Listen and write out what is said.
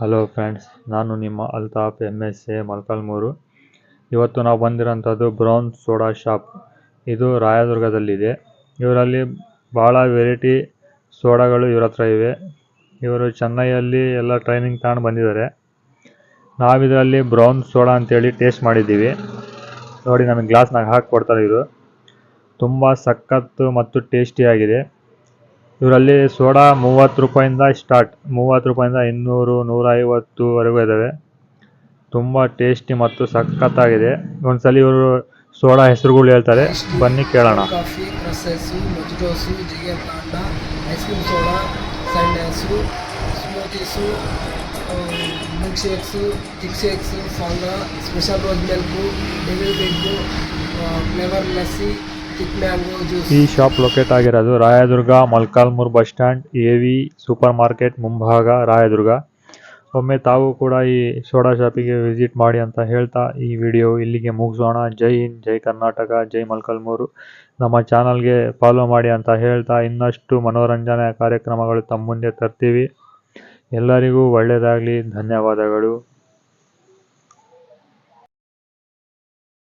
Hello friends, ನಾನು ನಿಮ್ಮ Altaf MSA Molakalmuru. ಇವತ್ತು ನಾವು ಬಂದಿರೋಂಥದ್ದು ಬ್ರೌನ್ ಸೋಡಾ ಶಾಪ್. ಇದು ರಾಯದುರ್ಗದಲ್ಲಿದೆ. ಇವರಲ್ಲಿ ಭಾಳ ವೆರೈಟಿ ಸೋಡಾಗಳು ಇವ್ರ ಹತ್ರ ಇವೆ. ಇವರು ಚೆನ್ನೈಯಲ್ಲಿ ಎಲ್ಲ ಟ್ರೈನಿಂಗ್ ತಗೊಂಡು ಬಂದಿದ್ದಾರೆ. ನಾವಿದರಲ್ಲಿ ಬ್ರೌನ್ ಸೋಡಾ ಅಂತೇಳಿ ಟೇಸ್ಟ್ ಮಾಡಿದ್ದೀವಿ. ನೋಡಿ, ನಮಗೆ ಗ್ಲಾಸ್ನಾಗ ಹಾಕಿ ಕೊಡ್ತಾರೆ. ಇದು ತುಂಬ ಸಖತ್ತು ಮತ್ತು ಟೇಸ್ಟಿಯಾಗಿದೆ. ಇವರಲ್ಲಿ ಸೋಡಾ 30 ರೂಪಾಯಿಂದ ಸ್ಟಾರ್ಟ್, 30 ರೂಪಾಯಿಂದ 200, 150ವರೆಗೂ ಇದ್ದಾವೆ. ತುಂಬ ಟೇಸ್ಟಿ ಮತ್ತು ಸಖತ್ತಾಗಿದೆ. ಒಂದ್ಸಲಿ ಇವರು ಸೋಡಾ ಹೆಸರುಗಳು ಹೇಳ್ತಾರೆ, ಬನ್ನಿ ಕೇಳೋಣ. ಕಾಫಿ, ರಸಸು, ಮಜ್ಜೋಸು, jigar thanda, ice cream soda, ಸ್ಯಾಂಡಲ್ಸು, smoothies, milk shakes, thick shakes, ಸಾಂಗ್ರಾ, special rose milk, devil big, flavour lassi, thick mango juice. ಈ ಶಾಪ್ ಲೊಕೇಟ್ ಆಗಿರೋದು Rayadurga Molakalmuru bus stand, AV super market ಮುಂಭಾಗ, ರಾಯದುರ್ಗ. ಒಮ್ಮೆ ತಾವು ಕೂಡ ಈ ಸೋಡಾ ಶಾಪಿಗೆ ವಿಸಿಟ್ ಮಾಡಿ ಅಂತ ಹೇಳ್ತಾ ಈ ವಿಡಿಯೋ ಇಲ್ಲಿಗೆ ಮುಗಿಸೋಣ. ಜೈ ಹಿಂದ್, ಜೈ ಕರ್ನಾಟಕ, ಜೈ ಮೊಳಕಾಲ್ಮೂರು. ನಮ್ಮ ಚಾನಲ್ಗೆ ಫಾಲೋ ಮಾಡಿ ಅಂತ ಹೇಳ್ತಾ ಇನ್ನಷ್ಟು ಮನೋರಂಜನೆ ಕಾರ್ಯಕ್ರಮಗಳು ತಮ್ಮ ಮುಂದೆ ತರ್ತೀವಿ. ಎಲ್ಲರಿಗೂ ಒಳ್ಳೆಯದಾಗಲಿ. ಧನ್ಯವಾದಗಳು.